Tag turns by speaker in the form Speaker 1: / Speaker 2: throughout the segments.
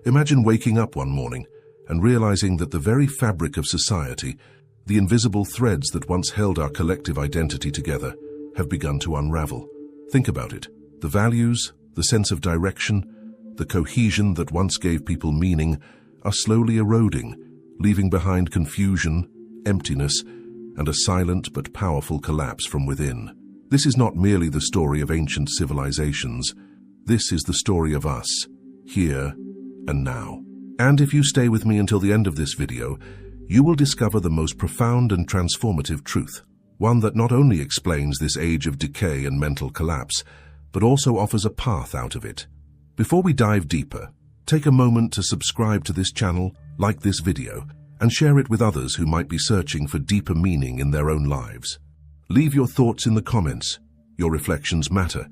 Speaker 1: Imagine waking up one morning and realizing that the very fabric of society, the invisible threads that once held our collective identity together, have begun to unravel. Think about it. The values, the sense of direction, the cohesion that once gave people meaning are slowly eroding, leaving behind confusion, emptiness, and a silent but powerful collapse from within. This is not merely the story of ancient civilizations. This is the story of us, here and now. And if you stay with me until the end of this video, you will discover the most profound and transformative truth, one that not only explains this age of decay and mental collapse, but also offers a path out of it. Before we dive deeper, take a moment to subscribe to this channel, like this video, and share it with others who might be searching for deeper meaning in their own lives. Leave your thoughts in the comments. Your reflections matter,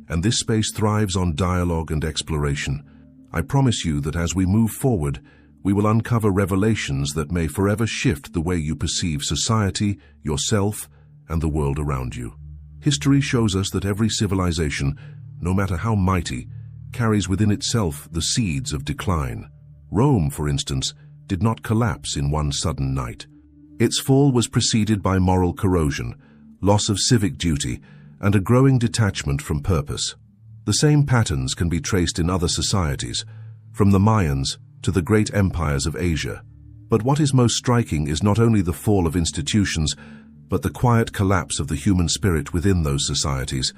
Speaker 1: and this space thrives on dialogue and exploration. I promise you that as we move forward, we will uncover revelations that may forever shift the way you perceive society, yourself, and the world around you. History shows us that every civilization, no matter how mighty, carries within itself the seeds of decline. Rome, for instance, did not collapse in one sudden night. Its fall was preceded by moral corrosion, loss of civic duty, and a growing detachment from purpose. The same patterns can be traced in other societies, from the Mayans to the great empires of Asia. But what is most striking is not only the fall of institutions, but the quiet collapse of the human spirit within those societies.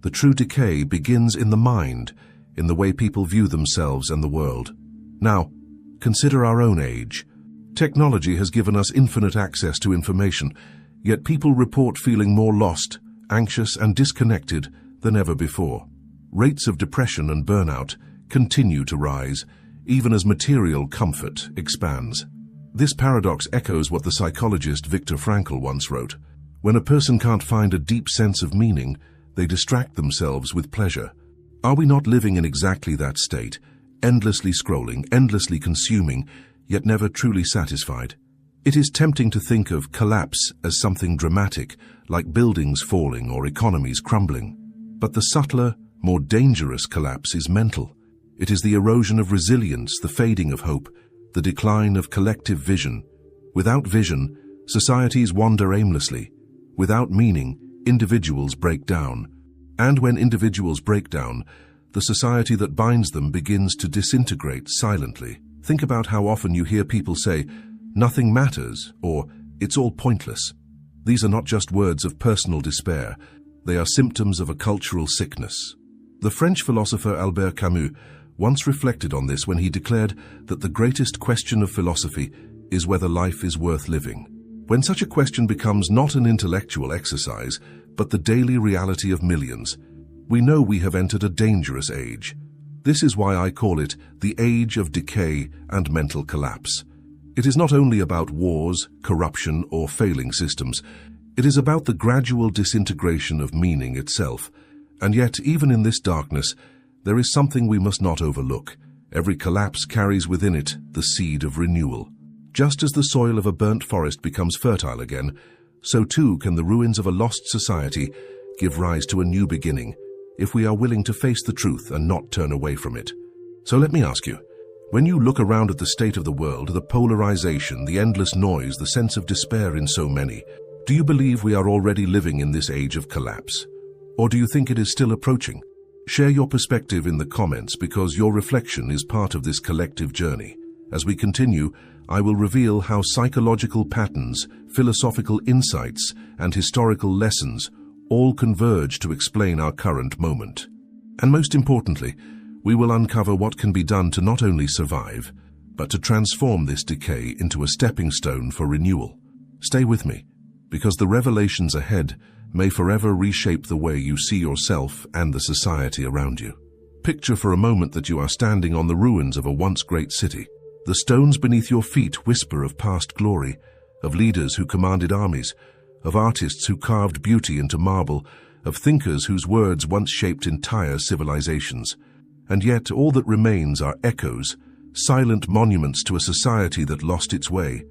Speaker 1: The true decay begins in the mind, in the way people view themselves and the world. Now, consider our own age. Technology has given us infinite access to information, yet people report feeling more lost, anxious, and disconnected than ever before. Rates of depression and burnout continue to rise, even as material comfort expands. This paradox echoes what the psychologist Viktor Frankl once wrote. When a person can't find a deep sense of meaning, they distract themselves with pleasure. Are we not living in exactly that state, endlessly scrolling, endlessly consuming, yet never truly satisfied? It is tempting to think of collapse as something dramatic, like buildings falling or economies crumbling. But the subtler, more dangerous collapse is mental. It is the erosion of resilience, the fading of hope, the decline of collective vision. Without vision, societies wander aimlessly. Without meaning, individuals break down. And when individuals break down, the society that binds them begins to disintegrate silently. Think about how often you hear people say, "Nothing matters," or "It's all pointless." These are not just words of personal despair. They are symptoms of a cultural sickness. The French philosopher Albert Camus once reflected on this when he declared that the greatest question of philosophy is whether life is worth living. When such a question becomes not an intellectual exercise, but the daily reality of millions, we know we have entered a dangerous age. This is why I call it the age of decay and mental collapse. It is not only about wars, corruption, or failing systems. It is about the gradual disintegration of meaning itself. And yet, even in this darkness, there is something we must not overlook. Every collapse carries within it the seed of renewal. Just as the soil of a burnt forest becomes fertile again, so too can the ruins of a lost society give rise to a new beginning, if we are willing to face the truth and not turn away from it. So let me ask you, when you look around at the state of the world, the polarization, the endless noise, the sense of despair in so many, do you believe we are already living in this age of collapse? Or do you think it is still approaching? Share your perspective in the comments, because your reflection is part of this collective journey. As we continue, I will reveal how psychological patterns, philosophical insights, and historical lessons all converge to explain our current moment. And most importantly, we will uncover what can be done to not only survive, but to transform this decay into a stepping stone for renewal. Stay with me, because the revelations ahead may forever reshape the way you see yourself and the society around you. Picture for a moment that you are standing on the ruins of a once great city. The stones beneath your feet whisper of past glory, of leaders who commanded armies, of artists who carved beauty into marble, of thinkers whose words once shaped entire civilizations. And yet all that remains are echoes, silent monuments to a society that lost its way.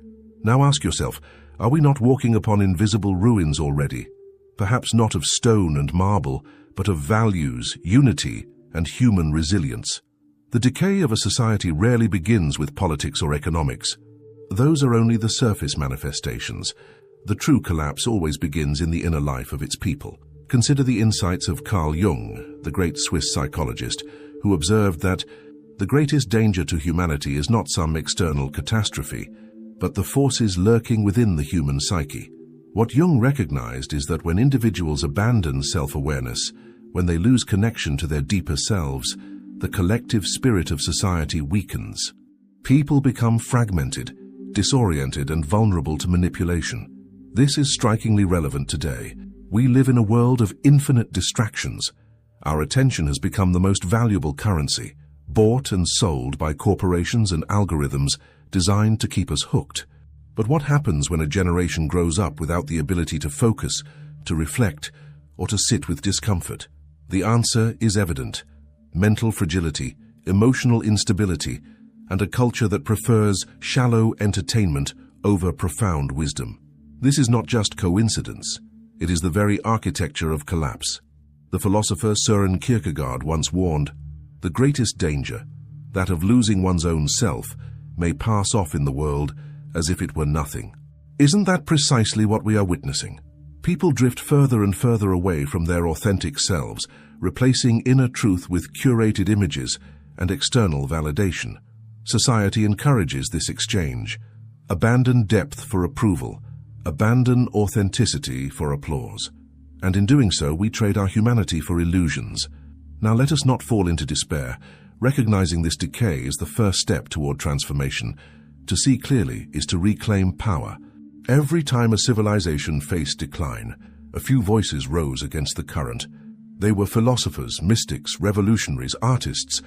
Speaker 1: Now ask yourself, are we not walking upon invisible ruins already? Perhaps not of stone and marble, but of values, unity, and human resilience. The decay of a society rarely begins with politics or economics. Those are only the surface manifestations. The true collapse always begins in the inner life of its people. Consider the insights of Carl Jung, the great Swiss psychologist, who observed that the greatest danger to humanity is not some external catastrophe, but the forces lurking within the human psyche. What Jung recognized is that when individuals abandon self-awareness, when they lose connection to their deeper selves, the collective spirit of society weakens. People become fragmented, disoriented, and vulnerable to manipulation. This is strikingly relevant today. We live in a world of infinite distractions. Our attention has become the most valuable currency, bought and sold by corporations and algorithms designed to keep us hooked. But what happens when a generation grows up without the ability to focus, to reflect, or to sit with discomfort? The answer is evident: mental fragility, emotional instability, and a culture that prefers shallow entertainment over profound wisdom. This is not just coincidence. It is the very architecture of collapse. The philosopher Søren Kierkegaard once warned, "The greatest danger, that of losing one's own self, may pass off in the world as if it were nothing." Isn't that precisely what we are witnessing? People drift further and further away from their authentic selves, replacing inner truth with curated images and external validation. Society encourages this exchange. Abandon depth for approval. Abandon authenticity for applause. And in doing so, we trade our humanity for illusions. Now let us not fall into despair. Recognizing this decay is the first step toward transformation. To see clearly is to reclaim power. Every time a civilization faced decline, a few voices rose against the current. They were philosophers, mystics, revolutionaries, artists,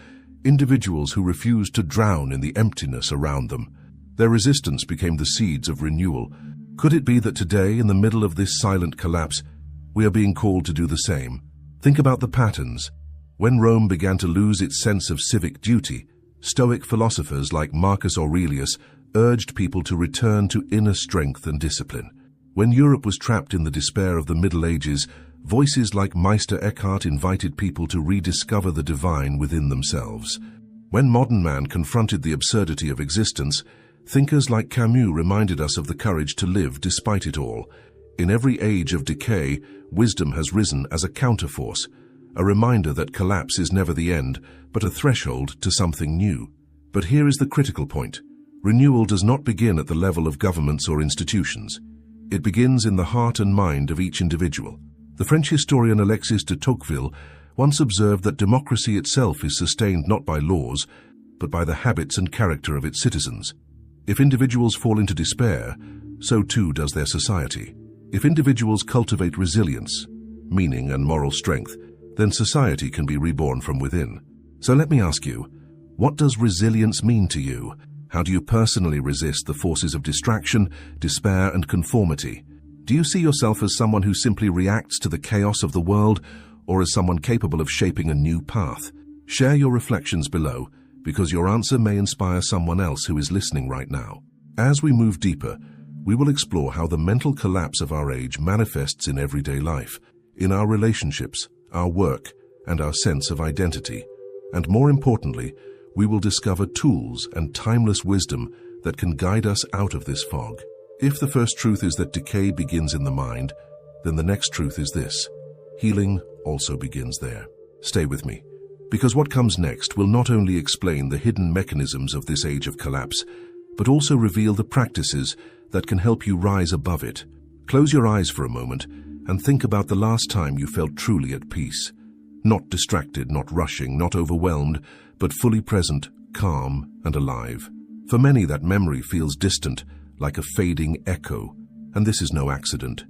Speaker 1: individuals who refused to drown in the emptiness around them. Their resistance became the seeds of renewal. Could it be that today, in the middle of this silent collapse, we are being called to do the same? Think about the patterns. When Rome began to lose its sense of civic duty, Stoic philosophers like Marcus Aurelius urged people to return to inner strength and discipline. When Europe was trapped in the despair of the Middle Ages, voices like Meister Eckhart invited people to rediscover the divine within themselves. When modern man confronted the absurdity of existence, thinkers like Camus reminded us of the courage to live despite it all. In every age of decay, wisdom has risen as a counterforce, a reminder that collapse is never the end, but a threshold to something new. But here is the critical point. Renewal does not begin at the level of governments or institutions. It begins in the heart and mind of each individual. The French historian Alexis de Tocqueville once observed that democracy itself is sustained not by laws, but by the habits and character of its citizens. If individuals fall into despair, so too does their society. If individuals cultivate resilience, meaning and moral strength, then society can be reborn from within. So let me ask you, what does resilience mean to you? How do you personally resist the forces of distraction, despair, and conformity? Do you see yourself as someone who simply reacts to the chaos of the world, or as someone capable of shaping a new path? Share your reflections below, because your answer may inspire someone else who is listening right now. As we move deeper, we will explore how the mental collapse of our age manifests in everyday life, in our relationships, our work, and our sense of identity. And more importantly, we will discover tools and timeless wisdom that can guide us out of this fog. If the first truth is that decay begins in the mind, then the next truth is this: healing also begins there. Stay with me, because what comes next will not only explain the hidden mechanisms of this age of collapse, but also reveal the practices that can help you rise above it. Close your eyes for a moment and think about the last time you felt truly at peace. Not distracted, not rushing, not overwhelmed, but fully present, calm, and alive. For many, that memory feels distant, like a fading echo, and this is no accident.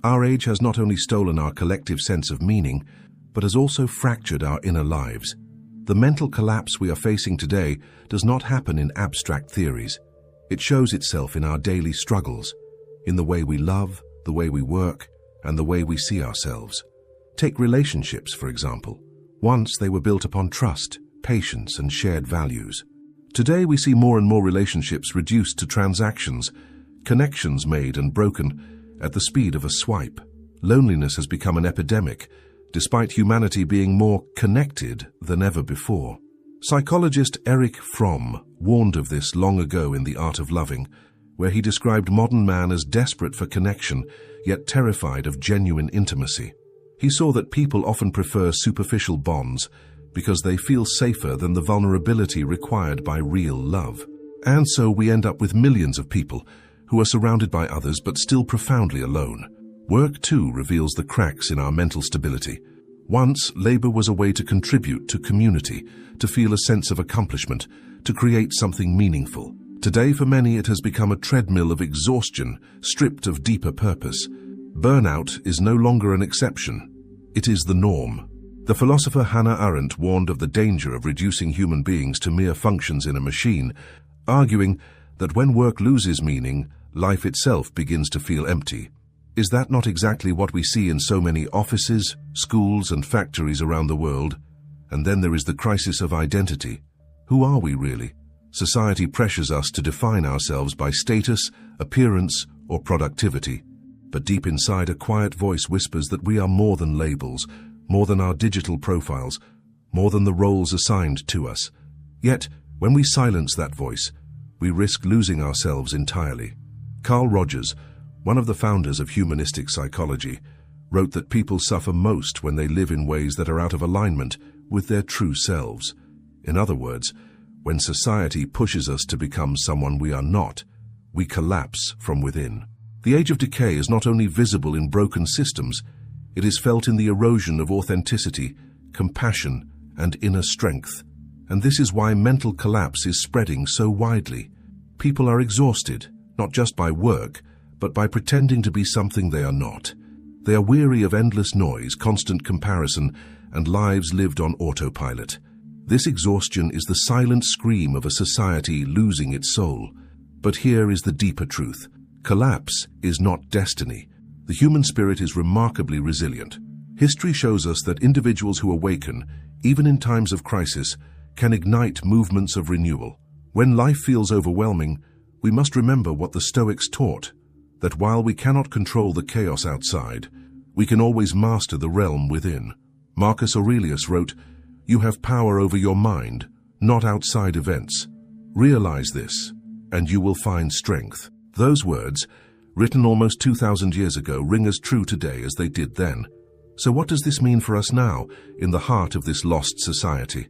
Speaker 1: Our age has not only stolen our collective sense of meaning, but has also fractured our inner lives. The mental collapse we are facing today does not happen in abstract theories. It shows itself in our daily struggles, in the way we love, the way we work, and the way we see ourselves. Take relationships, for example. Once they were built upon trust, patience, and shared values. Today we see more and more relationships reduced to transactions, connections made and broken at the speed of a swipe. Loneliness has become an epidemic, despite humanity being more connected than ever before. Psychologist Erich Fromm warned of this long ago in The Art of Loving, where he described modern man as desperate for connection, yet terrified of genuine intimacy. He saw that people often prefer superficial bonds because they feel safer than the vulnerability required by real love. And so we end up with millions of people who are surrounded by others but still profoundly alone. Work, too, reveals the cracks in our mental stability. Once, labor was a way to contribute to community, to feel a sense of accomplishment, to create something meaningful. Today, for many, it has become a treadmill of exhaustion, stripped of deeper purpose. Burnout is no longer an exception. It is the norm. The philosopher Hannah Arendt warned of the danger of reducing human beings to mere functions in a machine, arguing that when work loses meaning, life itself begins to feel empty. Is that not exactly what we see in so many offices, schools, and factories around the world? And then there is the crisis of identity. Who are we really? Society pressures us to define ourselves by status, appearance, or productivity. But deep inside, a quiet voice whispers that we are more than labels, more than our digital profiles, more than the roles assigned to us. Yet, when we silence that voice, we risk losing ourselves entirely. Carl Rogers, one of the founders of humanistic psychology, wrote that people suffer most when they live in ways that are out of alignment with their true selves. In other words, when society pushes us to become someone we are not, we collapse from within. The age of decay is not only visible in broken systems, it is felt in the erosion of authenticity, compassion, and inner strength. And this is why mental collapse is spreading so widely. People are exhausted, not just by work, but by pretending to be something they are not. They are weary of endless noise, constant comparison, and lives lived on autopilot. This exhaustion is the silent scream of a society losing its soul. But here is the deeper truth. Collapse is not destiny. The human spirit is remarkably resilient. History shows us that individuals who awaken, even in times of crisis, can ignite movements of renewal. When life feels overwhelming, we must remember what the Stoics taught, that while we cannot control the chaos outside, we can always master the realm within. Marcus Aurelius wrote, "You have power over your mind, not outside events. Realize this, and you will find strength." Those words, written almost 2,000 years ago, ring as true today as they did then. So what does this mean for us now, in the heart of this lost society?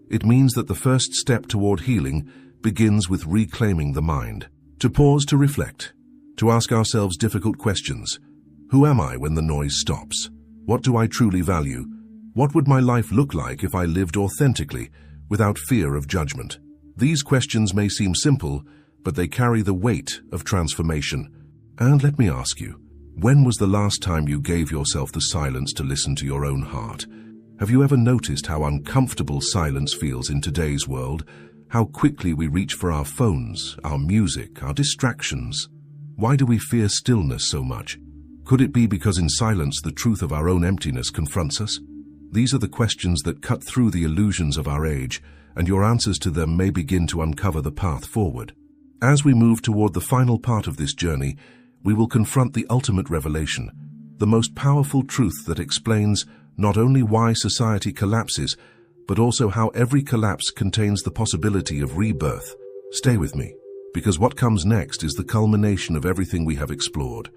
Speaker 1: It means that the first step toward healing begins with reclaiming the mind. To pause to reflect, to ask ourselves difficult questions. Who am I when the noise stops? What do I truly value? What would my life look like if I lived authentically, without fear of judgment? These questions may seem simple, but they carry the weight of transformation. And let me ask you, when was the last time you gave yourself the silence to listen to your own heart? Have you ever noticed how uncomfortable silence feels in today's world? How quickly we reach for our phones, our music, our distractions? Why do we fear stillness so much? Could it be because in silence the truth of our own emptiness confronts us? These are the questions that cut through the illusions of our age, and your answers to them may begin to uncover the path forward. As we move toward the final part of this journey, we will confront the ultimate revelation, the most powerful truth that explains not only why society collapses, but also how every collapse contains the possibility of rebirth. Stay with me, because what comes next is the culmination of everything we have explored,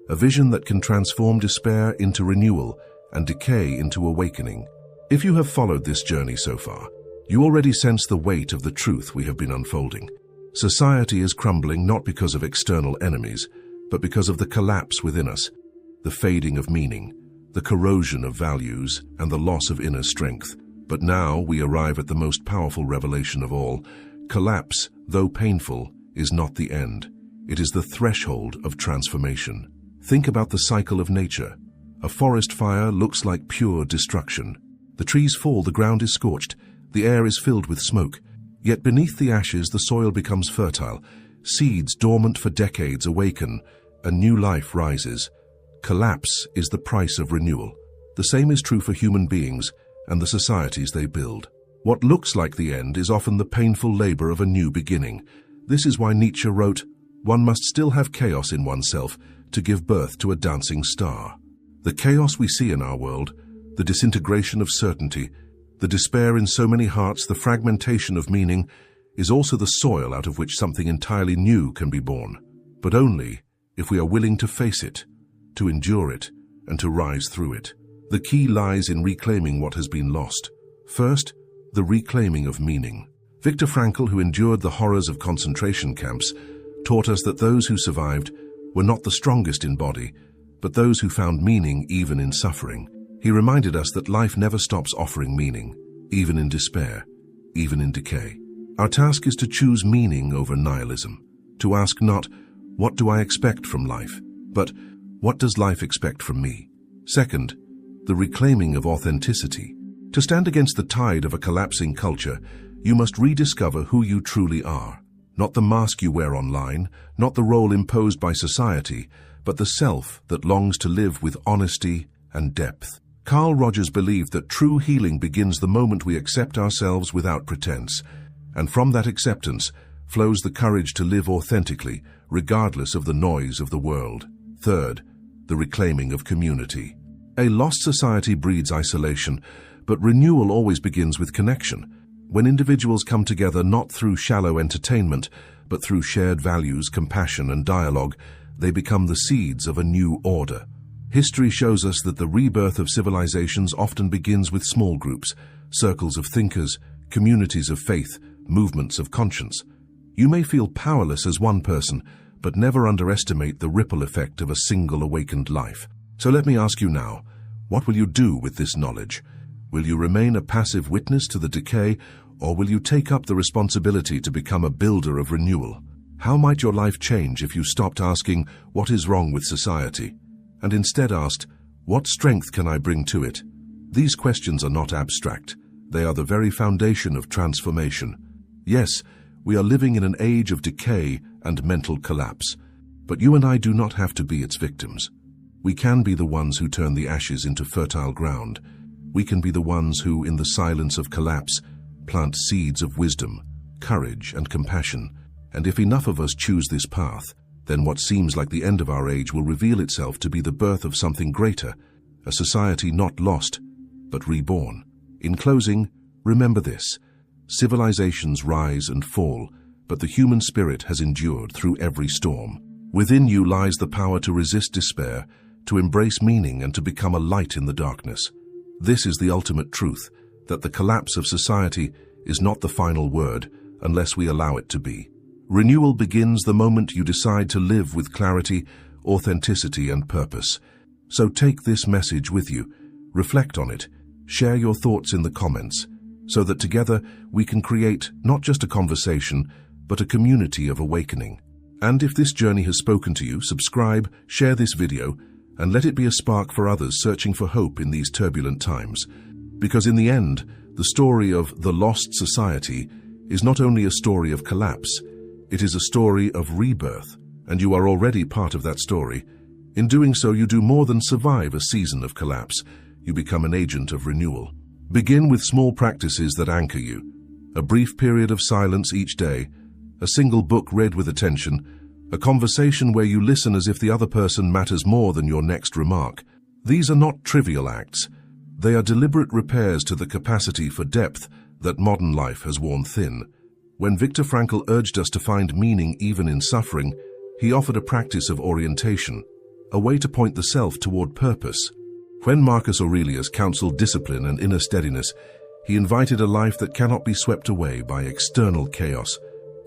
Speaker 1: a vision that can transform despair into renewal and decay into awakening. If you have followed this journey so far, you already sense the weight of the truth we have been unfolding. Society is crumbling not because of external enemies, but because of the collapse within us, the fading of meaning, the corrosion of values, and the loss of inner strength. But now we arrive at the most powerful revelation of all. Collapse, though painful, is not the end. It is the threshold of transformation. Think about the cycle of nature. A forest fire looks like pure destruction. The trees fall, the ground is scorched, the air is filled with smoke. Yet beneath the ashes, the soil becomes fertile. Seeds dormant for decades awaken, and new life rises. Collapse is the price of renewal. The same is true for human beings and the societies they build. What looks like the end is often the painful labor of a new beginning. This is why Nietzsche wrote, "One must still have chaos in oneself to give birth to a dancing star." The chaos we see in our world, the disintegration of certainty, The despair in so many hearts, the fragmentation of meaning, is also the soil out of which something entirely new can be born, but only if we are willing to face it, to endure it, and to rise through it. The key lies in reclaiming what has been lost. First, the reclaiming of meaning. Viktor Frankl, who endured the horrors of concentration camps, taught us that those who survived were not the strongest in body, but those who found meaning even in suffering. He reminded us that life never stops offering meaning, even in despair, even in decay. Our task is to choose meaning over nihilism, to ask not, what do I expect from life, but what does life expect from me? Second, the reclaiming of authenticity. To stand against the tide of a collapsing culture, you must rediscover who you truly are. Not the mask you wear online, not the role imposed by society, but the self that longs to live with honesty and depth. Carl Rogers believed that true healing begins the moment we accept ourselves without pretense, and from that acceptance flows the courage to live authentically, regardless of the noise of the world. Third, the reclaiming of community. A lost society breeds isolation, but renewal always begins with connection. When individuals come together not through shallow entertainment, but through shared values, compassion, and dialogue, they become the seeds of a new order. History shows us that the rebirth of civilizations often begins with small groups, circles of thinkers, communities of faith, movements of conscience. You may feel powerless as one person, but never underestimate the ripple effect of a single awakened life. So let me ask you now, what will you do with this knowledge? Will you remain a passive witness to the decay, or will you take up the responsibility to become a builder of renewal? How might your life change if you stopped asking, what is wrong with society, and instead asked, what strength can I bring to it? These questions are not abstract. They are the very foundation of transformation. Yes, we are living in an age of decay and mental collapse, but you and I do not have to be its victims. We can be the ones who turn the ashes into fertile ground. We can be the ones who, in the silence of collapse, plant seeds of wisdom, courage, and compassion. And if enough of us choose this path, then what seems like the end of our age will reveal itself to be the birth of something greater, a society not lost, but reborn. In closing, remember this: civilizations rise and fall, but the human spirit has endured through every storm. Within you lies the power to resist despair, to embrace meaning, and to become a light in the darkness. This is the ultimate truth, that the collapse of society is not the final word unless we allow it to be. Renewal begins the moment you decide to live with clarity, authenticity, and purpose. So take this message with you, reflect on it, share your thoughts in the comments, so that together we can create not just a conversation, but a community of awakening. And if this journey has spoken to you, subscribe, share this video, and let it be a spark for others searching for hope in these turbulent times. Because in the end, the story of the lost society is not only a story of collapse, it is a story of rebirth, and you are already part of that story. In doing so, you do more than survive a season of collapse. You become an agent of renewal. Begin with small practices that anchor you. A brief period of silence each day, a single book read with attention, a conversation where you listen as if the other person matters more than your next remark. These are not trivial acts. They are deliberate repairs to the capacity for depth that modern life has worn thin. When Viktor Frankl urged us to find meaning even in suffering, he offered a practice of orientation, a way to point the self toward purpose. When Marcus Aurelius counseled discipline and inner steadiness, he invited a life that cannot be swept away by external chaos.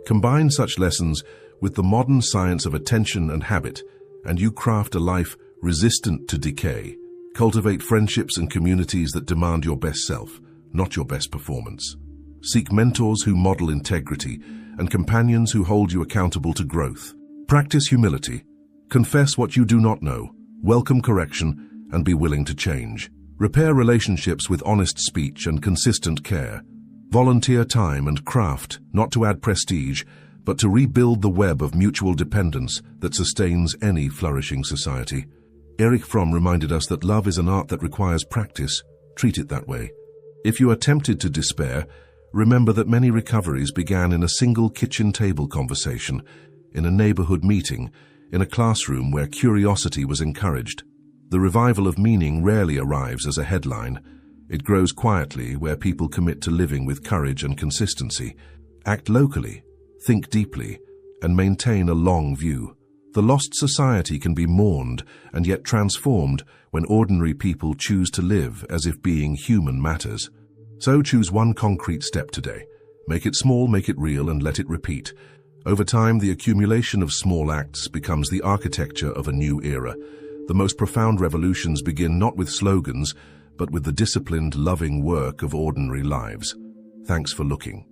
Speaker 1: Combine such lessons with the modern science of attention and habit, and you craft a life resistant to decay. Cultivate friendships and communities that demand your best self, not your best performance. Seek mentors who model integrity and companions who hold you accountable to growth. Practice humility. Confess what you do not know, welcome correction, and be willing to change. Repair relationships with honest speech and consistent care. Volunteer time and craft, not to add prestige, but to rebuild the web of mutual dependence that sustains any flourishing society. Erich Fromm reminded us that love is an art that requires practice. Treat it that way. If you are tempted to despair, remember that many recoveries began in a single kitchen table conversation, in a neighborhood meeting, in a classroom where curiosity was encouraged. The revival of meaning rarely arrives as a headline. It grows quietly where people commit to living with courage and consistency, act locally, think deeply, and maintain a long view. The lost society can be mourned and yet transformed when ordinary people choose to live as if being human matters. So choose one concrete step today. Make it small, make it real, and let it repeat. Over time, the accumulation of small acts becomes the architecture of a new era. The most profound revolutions begin not with slogans, but with the disciplined, loving work of ordinary lives. Thanks for looking.